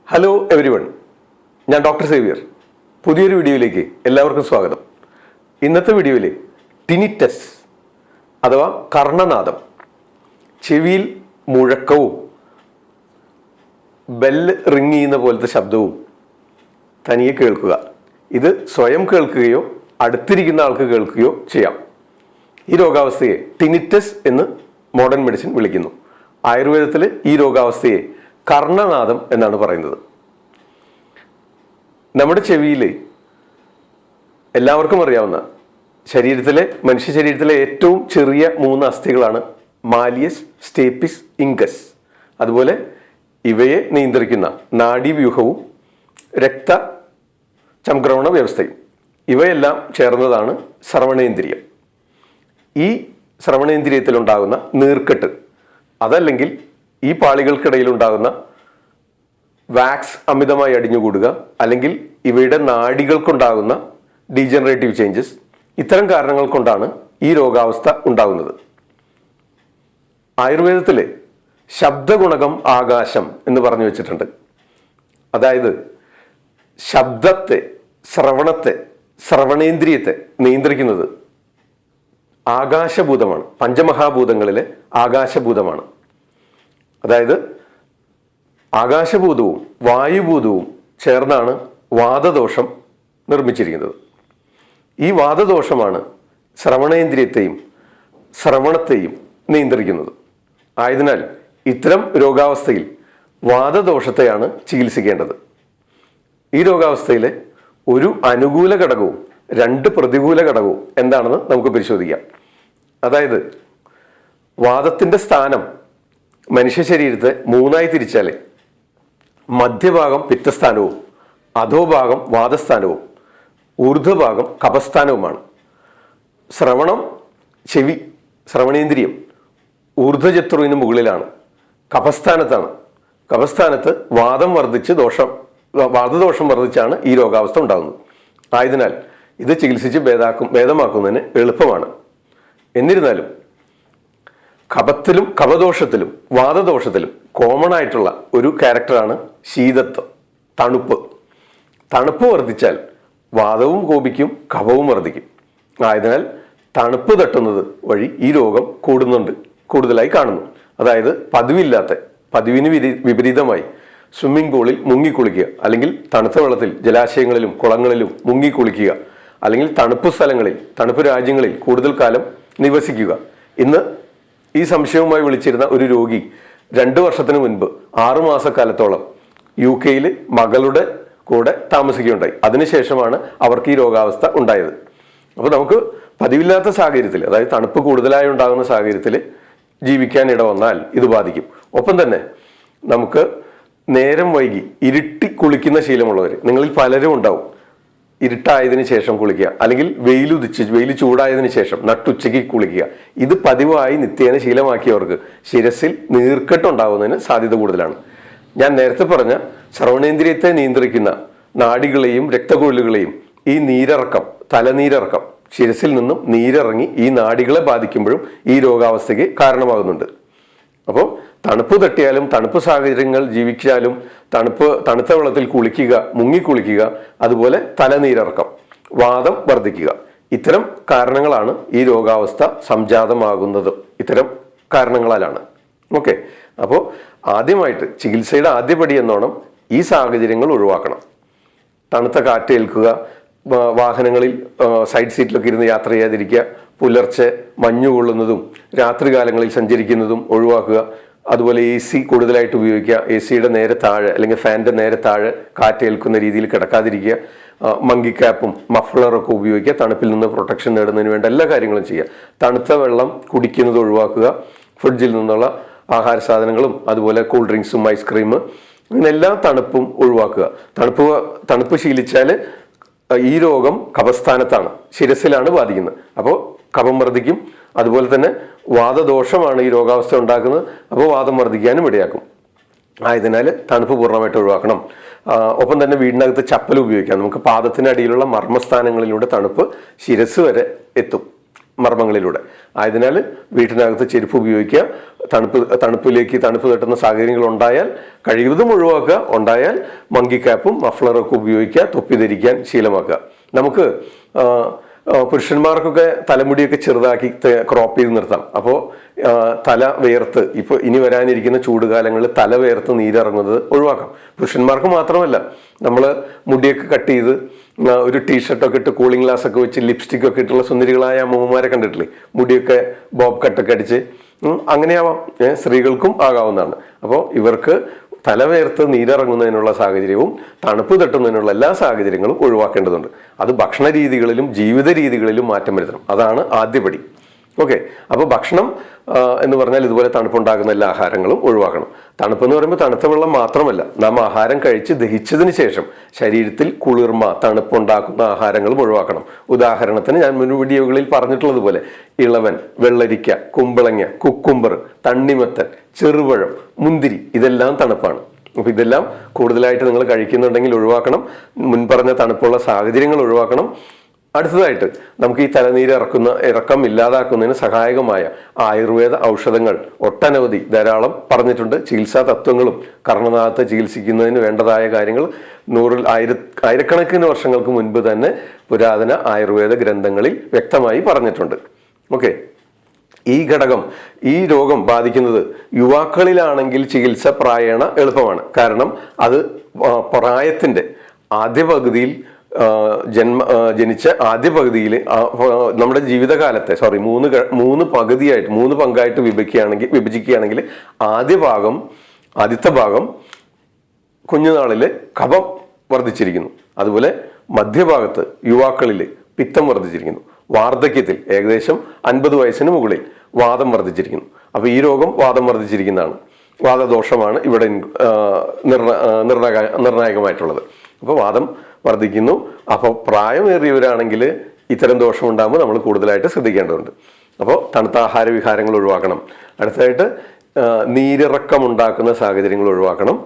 Hello everyone, ഞാൻ Dr.Xavier. പുതിയൊരു വീഡിയോയിലേക്ക് എല്ലാവർക്കും സ്വാഗതം. ഇന്നത്തെ വീഡിയോയിൽ ടിനിറ്റസ് അഥവാ കർണനാദം, ചെവിയിൽ മുഴക്കവും ബെല്ല് റിങ് ചെയ്യുന്ന പോലത്തെ ശബ്ദവും തനിയെ കേൾക്കുക. ഇത് സ്വയം കേൾക്കുകയോ അടുത്തിരിക്കുന്ന ആൾക്ക് കേൾക്കുകയോ ചെയ്യാം. ഈ രോഗാവസ്ഥയെ ടിനിറ്റസ് എന്ന് മോഡേൺ മെഡിസിൻ വിളിക്കുന്നു. ആയുർവേദത്തിൽ ഈ രോഗാവസ്ഥയെ കർണനാദം എന്നാണ് പറയുന്നത്. നമ്മുടെ ചെവിയിൽ എല്ലാവർക്കും അറിയാവുന്ന മനുഷ്യ ശരീരത്തിലെ ഏറ്റവും ചെറിയ 3 അസ്ഥികളാണ് മാലിയസ്, സ്റ്റേപ്പിസ്, ഇൻകസ്. അതുപോലെ ഇവയെ നിയന്ത്രിക്കുന്ന നാഡീവ്യൂഹവും രക്തചംക്രമണ വ്യവസ്ഥയും ഇവയെല്ലാം ചേർന്നതാണ് ശ്രവണേന്ദ്രിയം. ഈ ശ്രവണേന്ദ്രിയത്തിലുണ്ടാകുന്ന നീർക്കെട്ട്, അതല്ലെങ്കിൽ ഈ പാളികൾക്കിടയിൽ ഉണ്ടാകുന്ന വാക്സ് അമിതമായി അടിഞ്ഞുകൂടുക, അല്ലെങ്കിൽ ഇവയുടെ നാഡികൾക്കുണ്ടാകുന്ന ഡീജനറേറ്റീവ് ചേഞ്ചസ്, ഇത്തരം കാരണങ്ങൾ കൊണ്ടാണ് ഈ രോഗാവസ്ഥ ഉണ്ടാകുന്നത്. ആയുർവേദത്തിലെ ശബ്ദഗുണകം ആകാശം എന്ന് പറഞ്ഞു വെച്ചിട്ടുണ്ട്. അതായത് ശബ്ദത്തെ, ശ്രവണേന്ദ്രിയത്തെ നിയന്ത്രിക്കുന്നത് ആകാശഭൂതമാണ്. പഞ്ചമഹാഭൂതങ്ങളിലെ ആകാശഭൂതമാണ്. അതായത് ആകാശഭൂതവും വായുഭൂതവും ചേർന്നാണ് വാതദോഷം നിർമ്മിച്ചിരിക്കുന്നത്. ഈ വാതദോഷമാണ് ശ്രവണേന്ദ്രിയത്തെയും ശ്രവണത്തെയും നിയന്ത്രിക്കുന്നത്. ആയതിനാൽ ഇത്തരം രോഗാവസ്ഥയിൽ വാതദോഷത്തെയാണ് ചികിത്സിക്കേണ്ടത്. ഈ രോഗാവസ്ഥയിലെ ഒരു അനുകൂല ഘടകവും 2 പ്രതികൂല ഘടകവും എന്താണെന്ന് നമുക്ക് പരിശോധിക്കാം. അതായത് വാദത്തിന്റെ സ്ഥാനം മനുഷ്യ ശരീരത്തെ 3ആയി തിരിച്ചാൽ മധ്യഭാഗം പിത്തസ്ഥാനവും, അധോഭാഗം വാദസ്ഥാനവും, ഊർധ്വഭാഗം കഫസ്ഥാനവുമാണ്. ശ്രവണേന്ദ്രിയം ഊർധ്വചത്രുവിന് മുകളിലാണ്, കഫസ്ഥാനത്താണ്. കഫസ്ഥാനത്ത് വാദദോഷം വർദ്ധിച്ചാണ് ഈ രോഗാവസ്ഥ ഉണ്ടാകുന്നത്. ആയതിനാൽ ഇത് ചികിത്സിച്ച് ഭേദമാക്കുന്നതിന് എളുപ്പമാണ്. എന്നിരുന്നാലും കഫദോഷത്തിലും വാദദോഷത്തിലും കോമൺ ആയിട്ടുള്ള ഒരു ക്യാരക്ടറാണ് ശീതത്വം, തണുപ്പ്. തണുപ്പ് വർദ്ധിച്ചാൽ വാദവും കോപിക്കും, കഫവും വർദ്ധിക്കും. ആയതിനാൽ തണുപ്പ് തട്ടുന്നത് വഴി ഈ രോഗം കൂടുതലായി കാണുന്നു. അതായത് പതിവിന് വിപരീതമായി സ്വിമ്മിംഗ് പൂളിൽ മുങ്ങിക്കുളിക്കുക, അല്ലെങ്കിൽ തണുത്ത വെള്ളത്തിൽ ജലാശയങ്ങളിലും കുളങ്ങളിലും മുങ്ങിക്കുളിക്കുക, അല്ലെങ്കിൽ തണുപ്പ് സ്ഥലങ്ങളിൽ, തണുപ്പ് രാജ്യങ്ങളിൽ കൂടുതൽ കാലം നിവസിക്കുക. ഇന്ന് ഈ സംശയവുമായി വിളിച്ചിരുന്ന ഒരു രോഗി 2 വർഷത്തിന് മുൻപ് 6 മാസക്കാലത്തോളം UK മകളുടെ കൂടെ താമസിക്കുകയുണ്ടായി. അതിനുശേഷമാണ് അവർക്ക് ഈ രോഗാവസ്ഥ ഉണ്ടായത്. അപ്പോൾ നമുക്ക് പതിവില്ലാത്ത സാഹചര്യത്തിൽ, അതായത് തണുപ്പ് കൂടുതലായി ഉണ്ടാകുന്ന സാഹചര്യത്തിൽ ജീവിക്കാൻ ഇടവന്നാൽ ഇത് ബാധിക്കും. ഒപ്പം തന്നെ നമുക്ക് നേരം വൈകി ഇരുട്ടി കുളിക്കുന്ന ശീലമുള്ളവർ നിങ്ങളിൽ പലരും ഉണ്ടാവും. ഇരുട്ടായതിനു ശേഷം കുളിക്കുക, അല്ലെങ്കിൽ വെയിൽ ചൂടായതിനു ശേഷം നട്ടുച്ചയ്ക്ക് കുളിക്കുക. ഇത് പതിവായി നിത്യേന ശീലമാക്കിയവർക്ക് ശിരസിൽ നീർക്കെട്ടുണ്ടാകുന്നതിന് സാധ്യത കൂടുതലാണ്. ഞാൻ നേരത്തെ പറഞ്ഞ ശ്രവണേന്ദ്രിയത്തെ നിയന്ത്രിക്കുന്ന നാഡികളെയും രക്തക്കുഴലുകളെയും ഈ തലനീരിറക്കം ശിരസിൽ നിന്നും നീരിറങ്ങി ഈ നാഡികളെ ബാധിക്കുമ്പോഴും ഈ രോഗാവസ്ഥയ്ക്ക് കാരണമാകുന്നുണ്ട്. അപ്പോൾ തണുപ്പ് തട്ടിയാലും, തണുപ്പ് സാഹചര്യങ്ങൾ ജീവിച്ചാലും, തണുത്ത വെള്ളത്തിൽ മുങ്ങിക്കുളിക്കുക, അതുപോലെ തലനീരിറക്കം, വാദം വർദ്ധിക്കുക, ഇത്തരം കാരണങ്ങളാണ് ഈ രോഗാവസ്ഥ സംജാതമാകുന്നത്. ഇത്തരം കാരണങ്ങളാലാണ്. ഓക്കെ, അപ്പോൾ ആദ്യമായിട്ട് ചികിത്സയുടെ ആദ്യപടി എന്നോണം ഈ സാഹചര്യങ്ങൾ ഒഴിവാക്കണം. തണുത്ത കാറ്റേൽക്കുക, വാഹനങ്ങളിൽ സൈഡ് സീറ്റിലൊക്കെ ഇരുന്ന് യാത്ര ചെയ്യാതിരിക്കുക, പുലർച്ചെ മഞ്ഞു കൊള്ളുന്നതും രാത്രികാലങ്ങളിൽ സഞ്ചരിക്കുന്നതും ഒഴിവാക്കുക. അതുപോലെ AC കൂടുതലായിട്ട് ഉപയോഗിക്കുക. AC-യുടെ നേരെ താഴെ, അല്ലെങ്കിൽ ഫാനിൻ്റെ നേരെ താഴെ കാറ്റേൽക്കുന്ന രീതിയിൽ കിടക്കാതിരിക്കുക. മങ്കി ക്യാപ്പും മഫ്ലറൊക്കെ ഉപയോഗിക്കുക. തണുപ്പിൽ നിന്ന് പ്രൊട്ടക്ഷൻ നേടുന്നതിന് വേണ്ട എല്ലാ കാര്യങ്ങളും ചെയ്യുക. തണുത്ത വെള്ളം കുടിക്കുന്നത് ഒഴിവാക്കുക. ഫ്രിഡ്ജിൽ നിന്നുള്ള ആഹാര സാധനങ്ങളും അതുപോലെ കൂൾ ഡ്രിങ്ക്സും ഐസ്ക്രീം, അങ്ങനെ എല്ലാ തണുപ്പും ഒഴിവാക്കുക. തണുപ്പ് ശീലിച്ചാൽ ഈ രോഗം കഫസ്ഥാനത്താണ്, ശിരസിലാണ് ബാധിക്കുന്നത്. അപ്പോൾ കഫം വർദ്ധിക്കും. അതുപോലെ തന്നെ വാദദോഷമാണ് ഈ രോഗാവസ്ഥ ഉണ്ടാക്കുന്നത്. അപ്പോൾ വാദം വർദ്ധിക്കാനും ഇടയാക്കും. ആയതിനാൽ തണുപ്പ് പൂർണ്ണമായിട്ട് ഒഴിവാക്കണം. ഒപ്പം തന്നെ വീടിനകത്ത് ചപ്പൽ ഉപയോഗിക്കാം. നമുക്ക് പാദത്തിനടിയിലുള്ള മർമ്മസ്ഥാനങ്ങളിലൂടെ തണുപ്പ് ശിരസ് വരെ എത്തും. മർമ്മങ്ങളിലൂടെ. ആയതിനാൽ വീട്ടിനകത്ത് ചെരുപ്പ് ഉപയോഗിക്കുക. തണുപ്പ് തട്ടുന്ന സാഹചര്യങ്ങൾ ഉണ്ടായാൽ കഴിവതും ഒഴിവാക്കുക. ഉണ്ടായാൽ മങ്കി ക്യാപ്പും മഫ്ലറൊക്കെ ഉപയോഗിക്കുക. തൊപ്പി ധരിക്കാൻ ശീലമാക്കുക. നമുക്ക് പുരുഷന്മാർക്കൊക്കെ തലമുടിയൊക്കെ ചെറുതാക്കി ക്രോപ്പ് ചെയ്ത് നിർത്താം. അപ്പോൾ തല വേർത്ത്, ഇപ്പോൾ ഇനി വരാനിരിക്കുന്ന ചൂടുകാലങ്ങളിൽ തല വേർത്ത് നീരിറങ്ങുന്നത് ഒഴിവാക്കാം. പുരുഷന്മാർക്ക് മാത്രമല്ല, നമ്മൾ മുടിയൊക്കെ കട്ട് ചെയ്ത് ഒരു ടീഷർട്ടൊക്കെ ഇട്ട് കൂളിംഗ് ഗ്ലാസ് ഒക്കെ വെച്ച് ലിപ്സ്റ്റിക് ഒക്കെ ഇട്ടുള്ള സുന്ദരികളായ അമ്മൂമ്മമാരെ കണ്ടിട്ടില്ലേ? മുടിയൊക്കെ ബോബ് കട്ടൊക്കെ അടിച്ച് അങ്ങനെയാവാം. സ്ത്രീകൾക്കും ആകാവുന്നതാണ്. അപ്പോൾ ഇവർക്ക് തലവേർത്ത് നീരിറങ്ങുന്നതിനുള്ള സാഹചര്യവും തണുപ്പ് തട്ടുന്നതിനുള്ള എല്ലാ സാഹചര്യങ്ങളും ഒഴിവാക്കേണ്ടതുണ്ട്. അത് ഭക്ഷണ രീതികളിലും ജീവിത രീതികളിലും മാറ്റം വരുത്തണം. അതാണ് ആദ്യപടി. ഓക്കെ. അപ്പോൾ ഭക്ഷണം എന്ന് പറഞ്ഞാൽ ഇതുപോലെ തണുപ്പുണ്ടാകുന്ന എല്ലാ ആഹാരങ്ങളും ഒഴിവാക്കണം. തണുപ്പെന്ന് പറയുമ്പോൾ തണുത്ത വെള്ളം മാത്രമല്ല, നാം ആഹാരം കഴിച്ച് ദഹിച്ചതിന് ശേഷം ശരീരത്തിൽ കുളിർമ, തണുപ്പുണ്ടാക്കുന്ന ആഹാരങ്ങളും ഒഴിവാക്കണം. ഉദാഹരണത്തിന് ഞാൻ മുൻ വീഡിയോകളിൽ പറഞ്ഞിട്ടുള്ളതുപോലെ ഇളവൻ, വെള്ളരിക്ക, കുമ്പളങ്ങ, കുക്കുംബർ, തണ്ണിമത്തൻ, ചെറുപഴം, മുന്തിരി ഇതെല്ലാം തണുപ്പാണ്. അപ്പോൾ ഇതെല്ലാം കൂടുതലായിട്ട് നിങ്ങൾ കഴിക്കുന്നുണ്ടെങ്കിൽ ഒഴിവാക്കണം. മുൻപറഞ്ഞ തണുപ്പുള്ള സാഹചര്യങ്ങൾ ഒഴിവാക്കണം. അടുത്തതായിട്ട് നമുക്ക് ഈ ഇറക്കം ഇല്ലാതാക്കുന്നതിന് സഹായകമായ ആയുർവേദ ഔഷധങ്ങൾ ഒട്ടനവധി ധാരാളം പറഞ്ഞിട്ടുണ്ട്. ചികിത്സാ തത്വങ്ങളും കർണനാഥത്തെ ചികിത്സിക്കുന്നതിന് വേണ്ടതായ കാര്യങ്ങൾ ആയിരക്കണക്കിന് വർഷങ്ങൾക്ക് മുൻപ് തന്നെ പുരാതന ആയുർവേദ ഗ്രന്ഥങ്ങളിൽ വ്യക്തമായി പറഞ്ഞിട്ടുണ്ട്. ഓക്കെ. ഈ ഘടകം, ഈ രോഗം ബാധിക്കുന്നത് യുവാക്കളിലാണെങ്കിൽ ചികിത്സ പ്രായേണ എളുപ്പമാണ്. കാരണം അത് പ്രായത്തിൻ്റെ ആദ്യ പകുതിയിൽ ജനിച്ച ആദ്യ പകുതിയിൽ നമ്മുടെ ജീവിതകാലത്തെ മൂന്ന് പങ്കായിട്ട് വിഭജിക്കുകയാണെങ്കിൽ ആദ്യത്തെ ഭാഗം കുഞ്ഞുനാളിൽ കഫം വർദ്ധിച്ചിരിക്കുന്നു. അതുപോലെ മധ്യഭാഗത്ത് യുവാക്കളിൽ പിത്തം വർദ്ധിച്ചിരിക്കുന്നു. വാർദ്ധക്യത്തിൽ ഏകദേശം 50 വയസ്സിന് മുകളിൽ വാദം വർദ്ധിച്ചിരിക്കുന്നു. അപ്പോൾ ഈ രോഗം വാദം വർദ്ധിച്ചിരിക്കുന്നതാണ്. വാതദോഷമാണ് ഇവിടെ നിർണായകമായിട്ടുള്ളത്. അപ്പോൾ വാദം വർദ്ധിക്കുന്നു. അപ്പോൾ പ്രായമേറിയവരാണെങ്കിൽ ഇത്തരം ദോഷം ഉണ്ടാകുമ്പോൾ നമ്മൾ കൂടുതലായിട്ട് ശ്രദ്ധിക്കേണ്ടതുണ്ട്. അപ്പോൾ തണുത്ത ആഹാര വിഹാരങ്ങൾ ഒഴിവാക്കണം. അടുത്തതായിട്ട് നീരിറക്കം ഉണ്ടാക്കുന്ന സാഹചര്യങ്ങൾ ഒഴിവാക്കണം.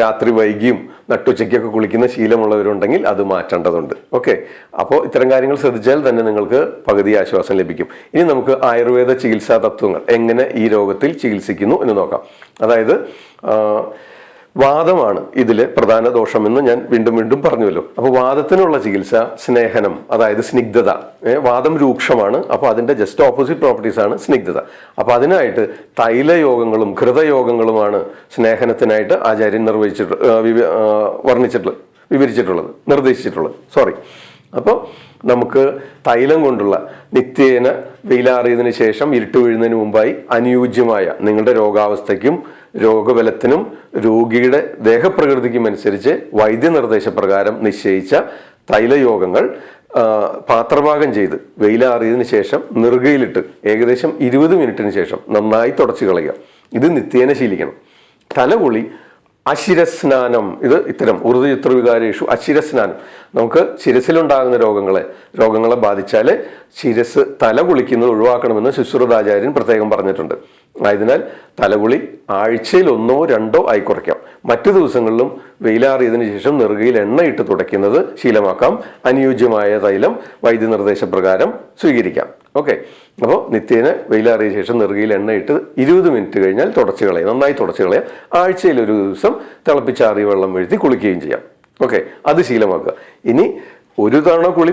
രാത്രി വൈകിയും നട്ടുച്ചയ്ക്കൊക്കെ കുളിക്കുന്ന ശീലമുള്ളവരുണ്ടെങ്കിൽ അത് മാറ്റേണ്ടതുണ്ട്. ഓക്കെ. അപ്പോൾ ഇത്തരം കാര്യങ്ങൾ ശ്രദ്ധിച്ചാൽ തന്നെ നിങ്ങൾക്ക് പകുതി ആശ്വാസം ലഭിക്കും. ഇനി നമുക്ക് ആയുർവേദ ചികിത്സാ തത്വങ്ങൾ എങ്ങനെ ഈ രോഗത്തിൽ ചികിത്സിക്കുന്നു എന്ന് നോക്കാം. അതായത് വാദമാണ് ഇതിലെ പ്രധാന ദോഷമെന്ന് ഞാൻ വീണ്ടും പറഞ്ഞുവല്ലോ. അപ്പോൾ വാദത്തിനുള്ള ചികിത്സ സ്നേഹനം, അതായത് സ്നിഗ്ധത. വാദം രൂക്ഷമാണ്. അപ്പോൾ അതിൻ്റെ ജസ്റ്റ് ഓപ്പോസിറ്റ് പ്രോപ്പർട്ടീസ് ആണ് സ്നിഗ്ധത. അപ്പോൾ അതിനായിട്ട് തൈലയോഗങ്ങളും ഘൃതയോഗങ്ങളുമാണ് സ്നേഹനത്തിനായിട്ട് ആചാര്യൻ നിർദ്ദേശിച്ചിട്ടുള്ളത്. അപ്പോൾ നമുക്ക് തൈലം കൊണ്ടുള്ള നിത്യേന വെയിലാറിയതിനു ശേഷം ഇരുട്ട് വീഴുന്നതിന് മുമ്പായി അനുയോജ്യമായ നിങ്ങളുടെ രോഗാവസ്ഥയ്ക്കും രോഗബലത്തിനും രോഗിയുടെ ദേഹപ്രകൃതിക്കും അനുസരിച്ച് വൈദ്യനിർദ്ദേശപ്രകാരം നിശ്ചയിച്ച തൈലയോഗങ്ങൾ പാത്രഭാഗം ചെയ്ത് വെയിലാറിയതിനു ശേഷം നെറുകയിലിട്ട് ഏകദേശം 20 മിനിറ്റിന് ശേഷം നന്നായി തുടച്ചു കളയുക. ഇത് നിത്യേന ശീലിക്കണം. തലകുളി, അശിരസ്നാനം, ഇത് ഇത്തരം ഊർജ്ജചിത്രവികാരേഷു അശിരസ്നാനം. നമുക്ക് ശിരസിലുണ്ടാകുന്ന രോഗങ്ങളെ ബാധിച്ചാൽ തല കുളിക്കുന്നത് ഒഴിവാക്കണമെന്ന് ശുശ്രുതാചാര്യൻ പ്രത്യേകം പറഞ്ഞിട്ടുണ്ട്. ആയതിനാൽ തലകുളി ആഴ്ചയിൽ 1 or 2 ആയി കുറയ്ക്കാം. മറ്റു ദിവസങ്ങളിലും വെയിലാറിയതിനു ശേഷം നെറുകയിൽ എണ്ണയിട്ട് തുടയ്ക്കുന്നത് ശീലമാക്കാം. അനുയോജ്യമായ തൈലം വൈദ്യനിർദ്ദേശപ്രകാരം സ്വീകരിക്കാം. ഓക്കെ. അപ്പോൾ നിത്യേന വെയിലാറിയ ശേഷം നെറുകയിൽ എണ്ണയിട്ട് 20 മിനിറ്റ് കഴിഞ്ഞാൽ നന്നായി തുടച്ചു കളയാം. ആഴ്ചയിൽ ഒരു ദിവസം തിളപ്പിച്ചാറിയ വെള്ളം വീഴ്ത്തി കുളിക്കുകയും ചെയ്യാം. ഓക്കെ. അത് ശീലമാക്കുക. ഇനി ഒരു തവണ കുളി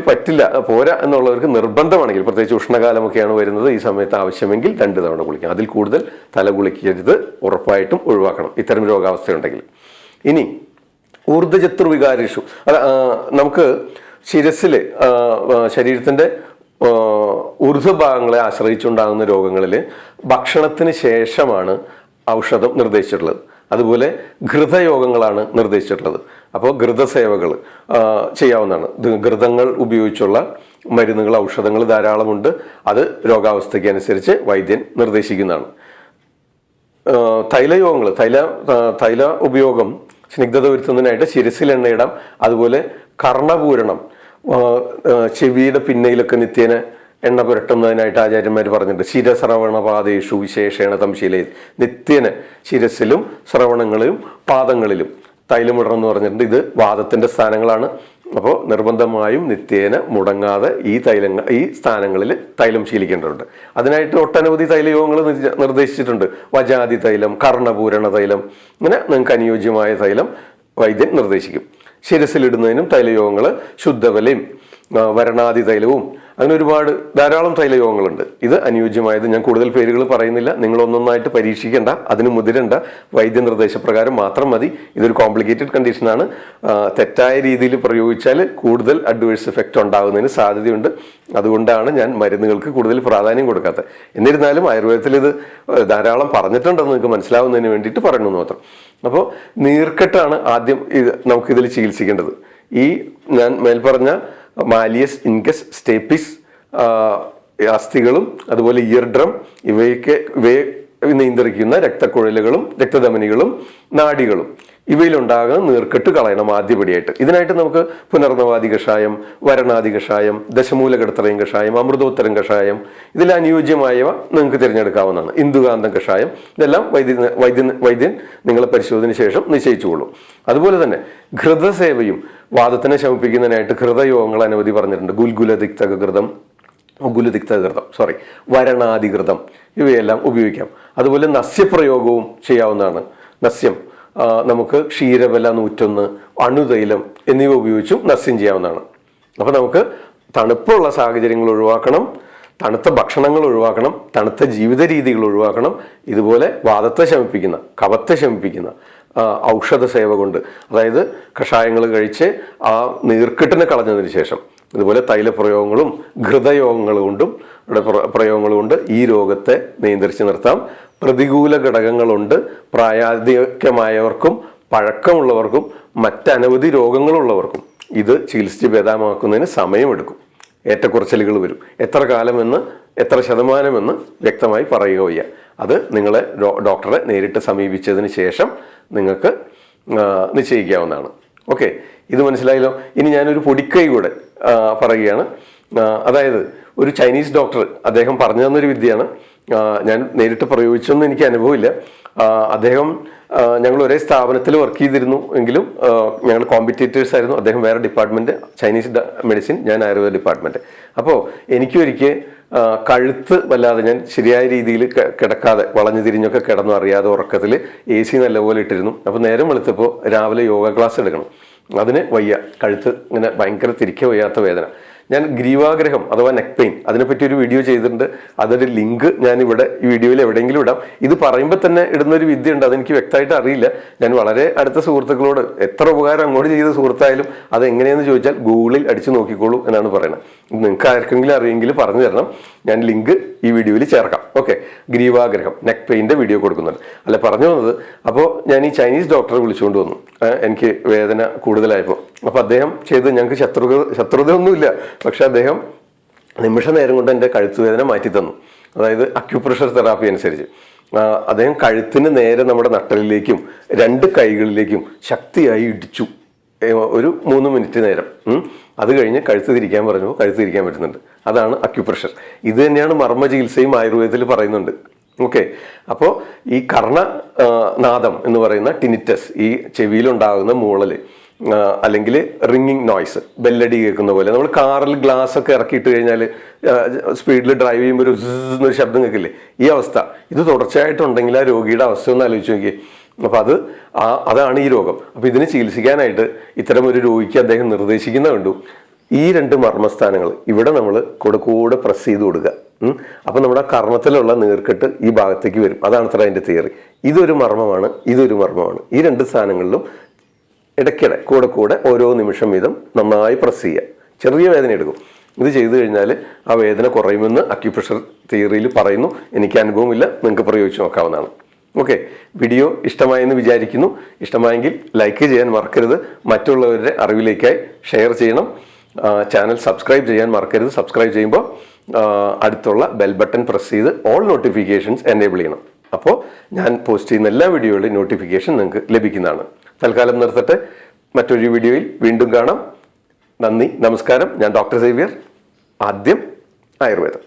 പോരാ എന്നുള്ളവർക്ക് നിർബന്ധമാണെങ്കിൽ, പ്രത്യേകിച്ച് ഉഷ്ണകാലമൊക്കെയാണ് വരുന്നത്, ഈ സമയത്ത് ആവശ്യമെങ്കിൽ 2 തവണ കുളിക്കാം. അതിൽ കൂടുതൽ തല കുളിക്കരുത്, ഉറപ്പായിട്ടും ഒഴിവാക്കണം ഇത്തരം രോഗാവസ്ഥയുണ്ടെങ്കിൽ. ഇനി ഊർജ്ജചതുർവികാരേഷു, നമുക്ക് ശരീരത്തിൻ്റെ ഊർധ്വഭാഗങ്ങളെ ആശ്രയിച്ചുണ്ടാകുന്ന രോഗങ്ങളിൽ ഭക്ഷണത്തിന് ശേഷമാണ് ഔഷധം നിർദ്ദേശിച്ചിട്ടുള്ളത്. അതുപോലെ ഘൃതയോഗങ്ങളാണ് നിർദ്ദേശിച്ചിട്ടുള്ളത്. അപ്പോൾ ഘൃതസേവകൾ ചെയ്യാവുന്നതാണ്. ഘൃതങ്ങൾ ഉപയോഗിച്ചുള്ള മരുന്നുകൾ, ഔഷധങ്ങൾ ധാരാളമുണ്ട്. അത് രോഗാവസ്ഥയ്ക്ക് അനുസരിച്ച് വൈദ്യൻ നിർദ്ദേശിക്കുന്നതാണ്. തൈലയോഗങ്ങൾ, തൈല ഉപയോഗം സ്നിഗ്ധത വരുത്തുന്നതിനായിട്ട് ശിരസിൽ എണ്ണയിടാം. അതുപോലെ കർണപൂരണം, ചെവിയുടെ പിന്നയിലൊക്കെ നിത്യേന എണ്ണ പുരട്ടുന്നതിനായിട്ട് ആചാര്യന്മാർ പറഞ്ഞിട്ടുണ്ട്. ശിരസ്രവണപാദേഷു വിശേഷേണ തംശീലേ, നിത്യേന ശിരസിലും ശ്രവണങ്ങളിലും പാദങ്ങളിലും തൈലമിടണം എന്ന് പറഞ്ഞിട്ടുണ്ട്. ഇത് വാദത്തിന്റെ സ്ഥാനങ്ങളാണ്. അപ്പോൾ നിർബന്ധമായും നിത്യേന മുടങ്ങാതെ ഈ സ്ഥാനങ്ങളിൽ തൈലം ശീലിക്കേണ്ടതുണ്ട്. അതിനായിട്ട് ഒട്ടനവധി തൈലയോഗങ്ങൾ നിർദ്ദേശിച്ചിട്ടുണ്ട്. വജാതി തൈലം, കർണപൂരണ തൈലം, ഇങ്ങനെ നിങ്ങൾക്ക് അനുയോജ്യമായ തൈലം വൈദ്യൻ നിർദ്ദേശിക്കും. ശിരസിലിടുന്നതിനും തൈലയോഗങ്ങൾ ശുദ്ധവലയും വരണാതി തൈലവും അങ്ങനെ ധാരാളം തൈലയോഗങ്ങളുണ്ട്. ഇത് അനുയോജ്യമായത് ഞാൻ കൂടുതൽ പേരുകൾ പറയുന്നില്ല. നിങ്ങൾ ഒന്നൊന്നായിട്ട് പരീക്ഷിക്കേണ്ട, അതിന് മുതിരണ്ട. വൈദ്യനിർദ്ദേശപ്രകാരം മാത്രം മതി. ഇതൊരു കോംപ്ലിക്കേറ്റഡ് കണ്ടീഷനാണ്. തെറ്റായ രീതിയിൽ പ്രയോഗിച്ചാൽ കൂടുതൽ അഡ്വേഴ്സ് എഫക്റ്റ് ഉണ്ടാകുന്നതിന് സാധ്യതയുണ്ട്. അതുകൊണ്ടാണ് ഞാൻ മരുന്നുകൾക്ക് കൂടുതൽ പ്രാധാന്യം കൊടുക്കാത്തത്. എന്നിരുന്നാലും ആയുർവേദത്തിൽ ഇത് ധാരാളം പറഞ്ഞിട്ടുണ്ടെന്ന് നിങ്ങൾക്ക് മനസ്സിലാവുന്നതിന് വേണ്ടിയിട്ട് പറയുന്നു മാത്രം. അപ്പോൾ നീർക്കെട്ടാണ് ആദ്യം നമുക്കിതിൽ ചികിത്സിക്കേണ്ടത്. ഈ ഞാൻ മേൽപ്പറഞ്ഞ മാലിയസ്, ഇൻകസ്, സ്റ്റേപ്പിസ് അസ്ഥികളും അതുപോലെ ഇയർ ഡ്രം ഇവയെ നിയന്ത്രിക്കുന്ന രക്തക്കുഴലുകളും രക്തധമനികളും നാഡികളും ഇവയിലുണ്ടാകുന്ന നീർക്കെട്ട് കളയണം ആദ്യപടിയായിട്ട്. ഇതിനായിട്ട് നമുക്ക് പുനർനവാദി കഷായം, വരണാദി കഷായം, ദശമൂലകടത്തറയും കഷായം, അമൃതോത്തരം കഷായം, ഇതിൽ അനുയോജ്യമായവ നിങ്ങൾക്ക് തിരഞ്ഞെടുക്കാവുന്നതാണ്. ഇന്ദുകാന്തം കഷായം, ഇതെല്ലാം വൈദ്യൻ നിങ്ങളെ പരിശോധന ശേഷം നിശ്ചയിച്ചുകൊള്ളും. അതുപോലെ തന്നെ ഘൃതസേവയും വാദത്തിനെ ശമിപ്പിക്കുന്നതിനായിട്ട് ഘൃതയോഗങ്ങൾ അനവധി പറഞ്ഞിട്ടുണ്ട്. ഗുൽഗുലതിക്തഘൃതം, വരണാധികൃതം ഇവയെല്ലാം ഉപയോഗിക്കാം. അതുപോലെ നസ്യപ്രയോഗവും ചെയ്യാവുന്നതാണ്. നസ്യം നമുക്ക് ക്ഷീരബല 101, അണുതൈലം എന്നിവ ഉപയോഗിച്ചും നസ്യം ചെയ്യാവുന്നതാണ്. അപ്പോൾ നമുക്ക് തണുപ്പുള്ള സാഹചര്യങ്ങൾ ഒഴിവാക്കണം, തണുത്ത ഭക്ഷണങ്ങൾ ഒഴിവാക്കണം, തണുത്ത ജീവിത രീതികൾ ഒഴിവാക്കണം. ഇതുപോലെ വാദത്തെ ശമിപ്പിക്കുന്ന, കഫത്തെ ശമിപ്പിക്കുന്ന ഔഷധ സേവ കൊണ്ട്, അതായത് കഷായങ്ങൾ കഴിച്ച് ആ നീർക്കെട്ടിനെ കളഞ്ഞതിന് ശേഷം ഇതുപോലെ തൈലപ്രയോഗങ്ങളും ഘൃതയോഗങ്ങൾ കൊണ്ടും പ്രയോഗങ്ങൾ കൊണ്ട് ഈ രോഗത്തെ നിയന്ത്രിച്ച് നിർത്താം. പ്രതികൂല ഘടകങ്ങളുണ്ട്. പ്രായാധിക്യമായവർക്കും പഴക്കമുള്ളവർക്കും മറ്റനവധി രോഗങ്ങളുള്ളവർക്കും ഇത് ചികിത്സിച്ച് ഭേദമാക്കുന്നതിന് സമയമെടുക്കും. ഏറ്റക്കുറച്ചിലുകൾ വരും. എത്ര കാലമെന്ന്, എത്ര ശതമാനമെന്ന് വ്യക്തമായി പറയുക വയ്യ. അത് നിങ്ങളെ ഡോക്ടറെ നേരിട്ട് സമീപിച്ചതിന് ശേഷം നിങ്ങൾക്ക് നിശ്ചയിക്കാവുന്നതാണ്. ഓക്കെ, ഇത് മനസ്സിലായല്ലോ. ഇനി ഞാനൊരു പൊടിക്കൈ കൂടെ പറയുകയാണ്. അതായത് ഒരു ചൈനീസ് ഡോക്ടർ അദ്ദേഹം പറഞ്ഞു തന്നൊരു വിദ്യയാണ്. ഞാൻ നേരിട്ട് പ്രയോഗിച്ചൊന്നും എനിക്ക് അനുഭവമില്ല. അദ്ദേഹം ഞങ്ങൾ ഒരേ സ്ഥാപനത്തിൽ വർക്ക് ചെയ്തിരുന്നു എങ്കിലും ഞങ്ങൾ കോമ്പറ്റീറ്റേഴ്സ് ആയിരുന്നു. അദ്ദേഹം വേറെ ഡിപ്പാർട്ട്മെന്റ്, ചൈനീസ് മെഡിസിൻ, ഞാൻ ആയുർവേദ ഡിപ്പാർട്ട്മെന്റ്. അപ്പോൾ എനിക്കൊരിക്കൽ കഴുത്ത് വല്ലാതെ, ഞാൻ ശരിയായ രീതിയിൽ കിടക്കാതെ വളഞ്ഞു തിരിഞ്ഞൊക്കെ കിടന്നു അറിയാതെ ഉറക്കത്തിൽ AC നല്ലപോലെ ഇട്ടിരുന്നു. അപ്പോൾ നേരം വെളുത്തപ്പോൾ രാവിലെ യോഗ ക്ലാസ് എടുക്കണം. അതിന് വയ്യ, കഴുത്ത് ഇങ്ങനെ ഭയങ്കര തിരിക്കുക വയ്യാത്ത വേദന. ഞാൻ ഗ്രീവാഗ്രഹം അഥവാ നെക്ക് പെയിൻ, അതിനെപ്പറ്റി ഒരു വീഡിയോ ചെയ്തിട്ടുണ്ട്. അതിൻ്റെ ലിങ്ക് ഞാൻ ഇവിടെ ഈ വീഡിയോയിൽ എവിടെയെങ്കിലും ഇടാം. ഇത് പറയുമ്പോൾ തന്നെ ഇടുന്നൊരു വിദ്യ ഉണ്ട്, അതെനിക്ക് വ്യക്തമായിട്ട് അറിയില്ല. ഞാൻ വളരെ അടുത്ത സുഹൃത്തുക്കളോട്, എത്ര ഉപകാരം അങ്ങോട്ട് ചെയ്ത സുഹൃത്തായാലും അത് എങ്ങനെയെന്ന് ചോദിച്ചാൽ ഗൂഗിളിൽ അടിച്ചു നോക്കിക്കോളൂ എന്നാണ് പറയുന്നത്. നിങ്ങൾക്ക് ആർക്കെങ്കിലും അറിയെങ്കിൽ പറഞ്ഞു തരണം. ഞാൻ ലിങ്ക് ഈ വീഡിയോയിൽ ചേർക്കാം. ഓക്കെ, ഗ്രീവാഗ്രഹം നെക്ക് പെയിൻ്റെ വീഡിയോ കൊടുക്കുന്നുണ്ട്. അല്ല, പറഞ്ഞു വന്നത്, അപ്പോൾ ഞാൻ ഈ ചൈനീസ് ഡോക്ടറെ വിളിച്ചുകൊണ്ട് വന്നു എനിക്ക് വേദന കൂടുതലായപ്പോൾ. അപ്പോൾ അദ്ദേഹം ചെയ്ത്, ഞങ്ങൾക്ക് ശത്രുത ഒന്നുമില്ല, പക്ഷെ അദ്ദേഹം നിമിഷ നേരം കൊണ്ട് എൻ്റെ കഴുത്ത് വേദന മാറ്റി തന്നു. അതായത് അക്യുപ്രഷർ തെറാപ്പി അനുസരിച്ച് അദ്ദേഹം കഴുത്തിന് നേരെ നമ്മുടെ നട്ടലിലേക്കും 2 കൈകളിലേക്കും ശക്തിയായി ഇടിച്ചു ഒരു 3 മിനിറ്റ് നേരം. അത് കഴിഞ്ഞ് കഴുത്ത് തിരിക്കാൻ പറഞ്ഞു, കഴുത്ത് തിരിക്കാൻ പറ്റുന്നുണ്ട്. അതാണ് അക്യുപ്രഷർ. ഇത് തന്നെയാണ് മർമ്മ ചികിത്സയും ആയുർവേദത്തിൽ പറയുന്നുണ്ട്. ഓക്കെ, അപ്പോൾ ഈ കർണനാദം എന്ന് പറയുന്ന ടിനിറ്റസ്, ഈ ചെവിയിലുണ്ടാകുന്ന മൂളൽ അല്ലെങ്കിൽ റിങ്ങിങ് നോയ്സ്, ബെല്ലടി കേൾക്കുന്ന പോലെ, നമ്മൾ കാറിൽ ഗ്ലാസ് ഒക്കെ ഇറക്കിയിട്ട് കഴിഞ്ഞാൽ സ്പീഡിൽ ഡ്രൈവ് ചെയ്യുമ്പോൾ ഒരു എന്നൊരു ശബ്ദം കേൾക്കില്ലേ, ഈ അവസ്ഥ ഇത് തുടർച്ചയായിട്ടുണ്ടെങ്കിൽ ആ രോഗിയുടെ അവസ്ഥ ഒന്ന് ആലോചിച്ച് നോക്കിയേ. അപ്പോൾ അതാണ് ഈ രോഗം. അപ്പോൾ ഇതിനെ ചികിത്സിക്കാനായിട്ട് ഇത്തരം ഒരു രോഗിക്ക് അദ്ദേഹം നിർദ്ദേശിക്കുന്ന കണ്ടു, ഈ 2 മർമ്മസ്ഥാനങ്ങൾ ഇവിടെ നമ്മൾ കൂടെ പ്രസ് ചെയ്ത് കൊടുക്കുക. അപ്പം നമ്മുടെ കർമ്മത്തിലുള്ള നീർക്കെട്ട് ഈ ഭാഗത്തേക്ക് വരും. അതാണ് അത്ര അതിൻ്റെ തിയറി. ഇതൊരു മർമ്മമാണ്, ഇതൊരു മർമ്മമാണ്. ഈ 2 സ്ഥാനങ്ങളിലും ഇടയ്ക്കിടെ കൂടെ ഓരോ നിമിഷം വീതം നന്നായി പ്രസ് ചെയ്യുക. ചെറിയ വേദന എടുക്കും. ഇത് ചെയ്തു കഴിഞ്ഞാൽ ആ വേദന കുറയുമെന്ന് അക്യുപ്രഷർ തിയറിയിൽ പറയുന്നു. എനിക്ക് അനുഭവമില്ല, നിങ്ങൾക്ക് പ്രയോഗിച്ച് നോക്കാവുന്നതാണ്. ഓക്കെ, വീഡിയോ ഇഷ്ടമായെന്ന് വിചാരിക്കുന്നു. ഇഷ്ടമായെങ്കിൽ ലൈക്ക് ചെയ്യാൻ മറക്കരുത്. മറ്റുള്ളവരുടെ അറിവിലേക്കായി ഷെയർ ചെയ്യണം. ചാനൽ സബ്സ്ക്രൈബ് ചെയ്യാൻ മറക്കരുത്. സബ്സ്ക്രൈബ് ചെയ്യുമ്പോൾ അടുത്തുള്ള ബെൽ ബട്ടൺ പ്രസ് ചെയ്ത് ഓൾ നോട്ടിഫിക്കേഷൻസ് എനേബിൾ ചെയ്യണം. അപ്പോൾ ഞാൻ പോസ്റ്റ് ചെയ്യുന്ന എല്ലാ വീഡിയോയുടെയും നോട്ടിഫിക്കേഷൻ നിങ്ങൾക്ക് ലഭിക്കുന്നതാണ്. തൽക്കാലം നിർത്തട്ടെ. മറ്റൊരു വീഡിയോയിൽ വീണ്ടും കാണാം. നന്ദി, നമസ്കാരം. ഞാൻ ഡോക്ടർ Xavier, ആദ്യം ആയുർവേദം.